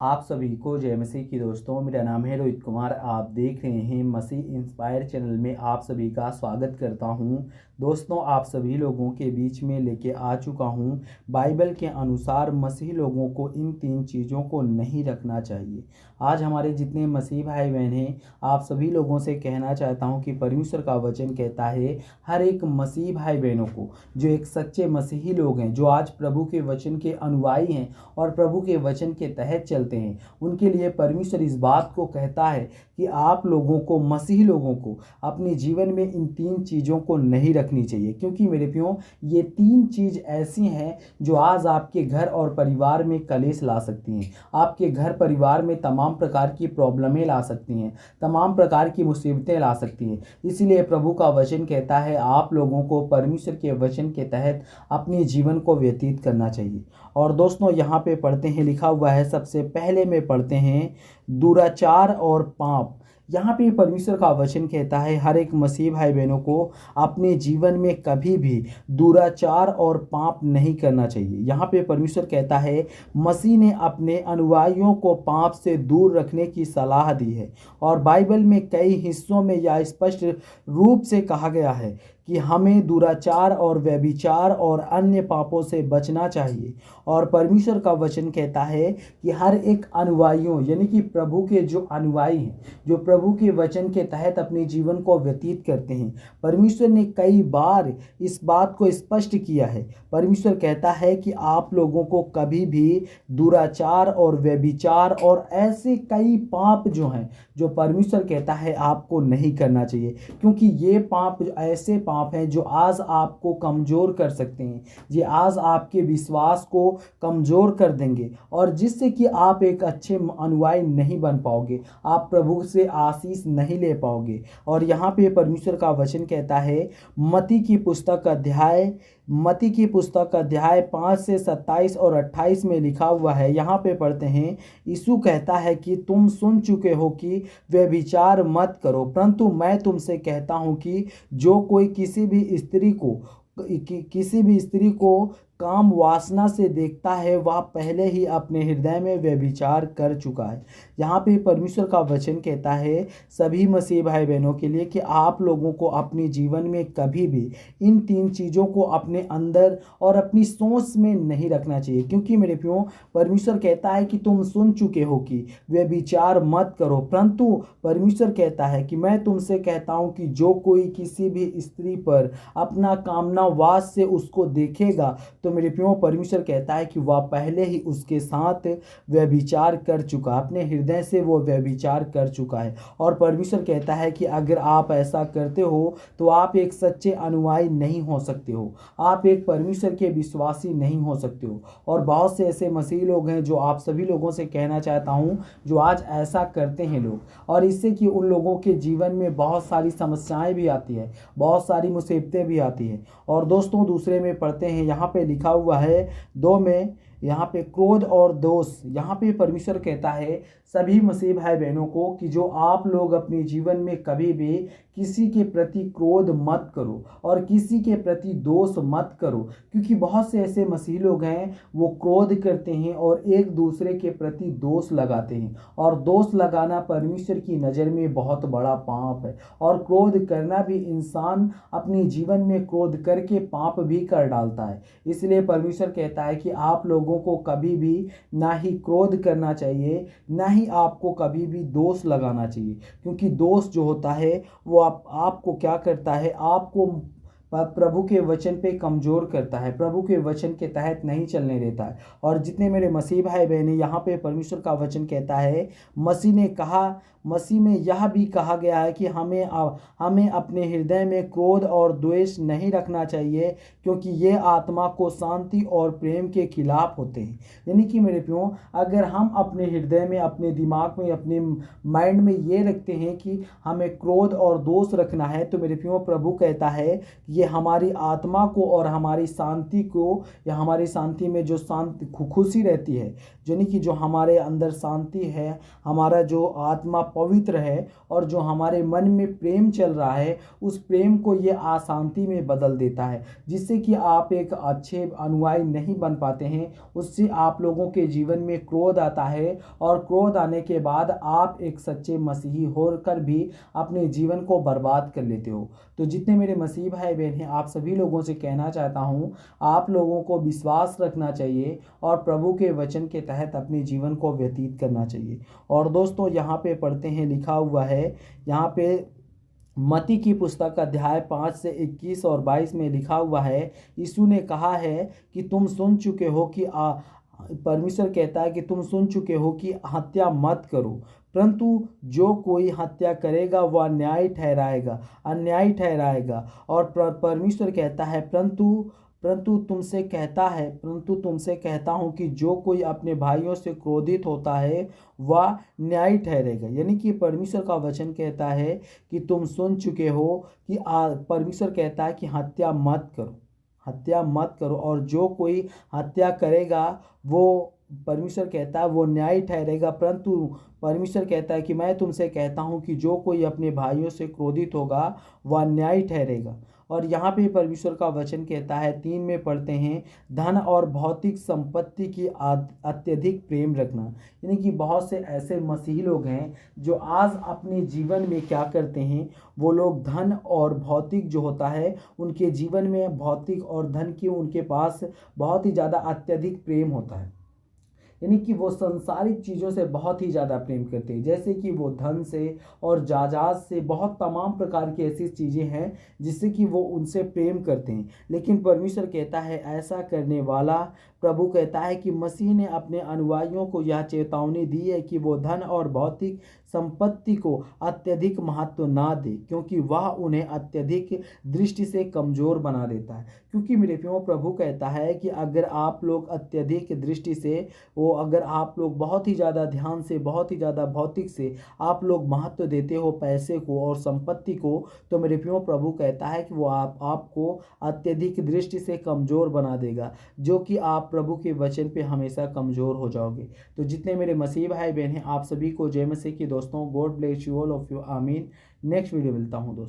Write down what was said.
आप सभी को जय मसीह की दोस्तों। मेरा नाम है रोहित कुमार। आप देख रहे हैं मसीह इंस्पायर चैनल में आप सभी का स्वागत करता हूं। दोस्तों, आप सभी लोगों के बीच में लेके आ चुका हूं। बाइबल के अनुसार मसीह लोगों को इन 3 चीज़ों को नहीं रखना चाहिए। आज हमारे जितने मसीह भाई बहन हैं, आप सभी लोगों से कहना चाहता हूं कि परमेश्वर का वचन कहता है हर एक मसीह भाई बहनों को, जो एक सच्चे मसीही लोग हैं, जो आज प्रभु के वचन के अनुयायी हैं और प्रभु के वचन के तहत चलते हैं, उनके लिए परमेश्वर इस बात को कहता है कि आप लोगों को, मसीही लोगों को अपने जीवन में इन 3 चीज़ों को नहीं रखनी चाहिए। क्योंकि मेरे प्रियो, ये 3 चीज़ ऐसी हैं जो आज आपके घर और परिवार में कलेश ला सकती हैं। आपके घर परिवार में तमाम प्रकार की प्रॉब्लमें ला सकती हैं, तमाम प्रकार की मुसीबतें ला सकती हैं। इसलिए प्रभु का वचन कहता है आप लोगों को परमेश्वर के वचन के तहत अपने जीवन को व्यतीत करना चाहिए। और दोस्तों, यहाँ पे पढ़ते हैं, लिखा हुआ है, सबसे पहले में पढ़ते हैं दुराचार और पाप। यहाँ पे परमेश्वर का वचन कहता है हर एक मसीह भाई बहनों को अपने जीवन में कभी भी दुराचार और पाप नहीं करना चाहिए। यहाँ पे परमेश्वर कहता है मसीह ने अपने अनुयायियों को पाप से दूर रखने की सलाह दी है। और बाइबल में कई हिस्सों में यह स्पष्ट रूप से कहा गया है कि हमें दुराचार और व्यभिचार और अन्य पापों से बचना चाहिए। और परमेश्वर का वचन कहता है कि हर एक अनुयायियों, यानी कि प्रभु के जो अनुयायी हैं, जो प्रभु के वचन के तहत अपने जीवन को व्यतीत करते हैं, परमेश्वर ने कई बार इस बात को स्पष्ट किया है। परमेश्वर कहता है कि आप लोगों को कभी भी दुराचार और व्यभिचार और ऐसे कई पाप जो हैं, जो परमेश्वर कहता है आपको नहीं करना चाहिए। क्योंकि ये पाप ऐसे पाप हैं जो आज आपको कमज़ोर कर सकते हैं, ये आज आपके विश्वास को कमज़ोर कर देंगे, और जिससे कि आप एक अच्छे अनुयायी नहीं बन पाओगे, आप प्रभु से आशीष नहीं ले पाओगे। और यहाँ पे परमेश्वर का वचन कहता है मत्ती की पुस्तक अध्याय 5 से 27 और 28 में लिखा हुआ है। यहाँ पे पढ़ते हैं, यीशु कहता है कि तुम सुन चुके हो कि व्यभिचार मत करो, परंतु मैं तुमसे कहता हूँ कि जो कोई किसी भी स्त्री को काम वासना से देखता है, वह पहले ही अपने हृदय में व्यभिचार कर चुका है। यहाँ पे परमेश्वर का वचन कहता है सभी मसीह भाई बहनों के लिए कि आप लोगों को अपने जीवन में कभी भी इन 3 चीज़ों को अपने अंदर और अपनी सोच में नहीं रखना चाहिए। क्योंकि मेरे प्रियो, परमेश्वर कहता है कि तुम सुन चुके हो कि व्यभिचार मत करो, परंतु परमेश्वर कहता है कि मैं तुमसे कहता हूँ कि जो कोई किसी भी स्त्री पर अपना कामना वास से उसको देखेगा, तो मेरे प्रियो, परमेश्वर कहता है कि वह पहले ही उसके साथ व्यभिचार कर चुका, अपने हृदय से वो व्यभिचार कर चुका है। और परमेश्वर कहता है कि अगर आप ऐसा करते हो तो आप एक सच्चे अनुयायी नहीं हो सकते हो, आप एक परमेश्वर के विश्वासी नहीं हो सकते हो। और बहुत से ऐसे मसीह लोग हैं जो आप सभी लोगों से कहना चाहता हूँ, जो आज ऐसा करते हैं लोग, और इससे कि उन लोगों के जीवन में बहुत सारी समस्याएं भी आती है, बहुत सारी मुसीबतें भी आती है। और दोस्तों, दूसरे में पढ़ते हैं, यहाँ पे लिखा हुआ है 2 में, यहाँ पे क्रोध और दोष। यहाँ पे परमेश्वर कहता है सभी मसीह भाई बहनों को कि जो आप लोग अपने जीवन में कभी भी किसी के प्रति क्रोध मत करो और किसी के प्रति दोष मत करो। क्योंकि बहुत से ऐसे मसीह लोग हैं, वो क्रोध करते हैं और एक दूसरे के प्रति दोष लगाते हैं। और दोष लगाना परमेश्वर की नज़र में बहुत बड़ा पाप है। और क्रोध करना भी, इंसान अपने जीवन में क्रोध करके पाप भी कर डालता है। इसलिए परमेश्वर कहता है कि आप लोगों को कभी भी ना ही क्रोध करना चाहिए, ना ही आपको कभी भी दोष लगाना चाहिए। क्योंकि दोष जो होता है वो आपको क्या करता है, आपको प्रभु के वचन पे कमज़ोर करता है, प्रभु के वचन के तहत नहीं चलने देता है। और जितने मेरे मसीह भाई बहन, यहाँ पे परमेश्वर का वचन कहता है, मसीह में यह भी कहा गया है कि हमें अपने हृदय में क्रोध और द्वेष नहीं रखना चाहिए, क्योंकि ये आत्मा को शांति और प्रेम के खिलाफ होते हैं। यानी कि मेरे प्रियो, अगर हम अपने हृदय में, अपने दिमाग में, अपने माइंड में ये रखते हैं कि हमें क्रोध और दोष रखना है, तो मेरे प्रियो, प्रभु कहता है ये हमारी आत्मा को और हमारी शांति को, या हमारी शांति में जो शांति खुशी रहती है, यानी कि जो हमारे अंदर शांति है, हमारा जो आत्मा पवित्र है और जो हमारे मन में प्रेम चल रहा है, उस प्रेम को ये अशांति में बदल देता है, जिससे कि आप एक अच्छे अनुयायी नहीं बन पाते हैं। उससे आप लोगों के जीवन में क्रोध आता है, और क्रोध आने के बाद आप एक सच्चे मसीही होकर भी अपने जीवन को बर्बाद कर लेते हो। तो जितने मेरे मसीह भाई बहन हैं, आप सभी लोगों से कहना चाहता हूँ, आप लोगों को विश्वास रखना चाहिए और प्रभु के वचन के तहत अपने जीवन को व्यतीत करना चाहिए। और दोस्तों, यहाँ पे पढ़ते हैं, लिखा हुआ है यहाँ पे मत्ती की पुस्तक अध्याय 5 से 21 और 22 में लिखा हुआ है, यीशु ने कहा है कि तुम सुन चुके हो कि परमेश्वर कहता है कि तुम सुन चुके हो कि हत्या मत करो, परंतु जो कोई हत्या करेगा वह अन्याय ठहराएगा। और परमेश्वर कहता है परंतु तुमसे कहता हूँ कि जो कोई अपने भाइयों से क्रोधित होता है वह न्याय ठहरेगा। यानी कि परमेश्वर का वचन कहता है कि तुम सुन चुके हो कि परमेश्वर कहता है कि हत्या मत करो, और जो कोई हत्या करेगा वो, परमेश्वर कहता है, वो न्याय ठहरेगा। परंतु परमेश्वर कहता है कि मैं तुमसे कहता हूँ कि जो कोई अपने भाइयों से क्रोधित होगा वह न्याय ठहरेगा। और यहाँ पे परमेश्वर का वचन कहता है, 3 में पढ़ते हैं, धन और भौतिक संपत्ति की अत्यधिक प्रेम रखना। यानी कि बहुत से ऐसे मसीही लोग हैं जो आज अपने जीवन में क्या करते हैं, वो लोग धन और भौतिक जो होता है, उनके जीवन में भौतिक और धन की उनके पास बहुत ही ज़्यादा अत्यधिक प्रेम होता है। यानी कि वो संसारिक चीज़ों से बहुत ही ज़्यादा प्रेम करते हैं, जैसे कि वो धन से और जायदाद से, बहुत तमाम प्रकार की ऐसी चीज़ें हैं जिससे कि वो उनसे प्रेम करते हैं। लेकिन परमेश्वर कहता है, ऐसा करने वाला, प्रभु कहता है कि मसीह ने अपने अनुयायियों को यह चेतावनी दी है कि वो धन और भौतिक संपत्ति को अत्यधिक महत्व ना दे, क्योंकि वह उन्हें अत्यधिक दृष्टि से कमज़ोर बना देता है। क्योंकि मेरे प्रियो, प्रभु कहता है कि अगर आप लोग अत्यधिक दृष्टि से, अगर आप लोग बहुत ही ज़्यादा ध्यान से, बहुत ही ज़्यादा भौतिक से आप लोग महत्व देते हो पैसे को और संपत्ति को, तो मेरे प्रियो, प्रभु कहता है कि वो आपको अत्यधिक दृष्टि से कमज़ोर बना देगा, जो कि आप प्रभु के वचन पे हमेशा कमज़ोर हो जाओगे। तो जितने मेरे मसीह भाई बहन हैं, आप सभी को जय मसीह की दोस्तों। God bless you all of you, आमीन। नेक्स्ट वीडियो मिलता हूँ दोस्तों।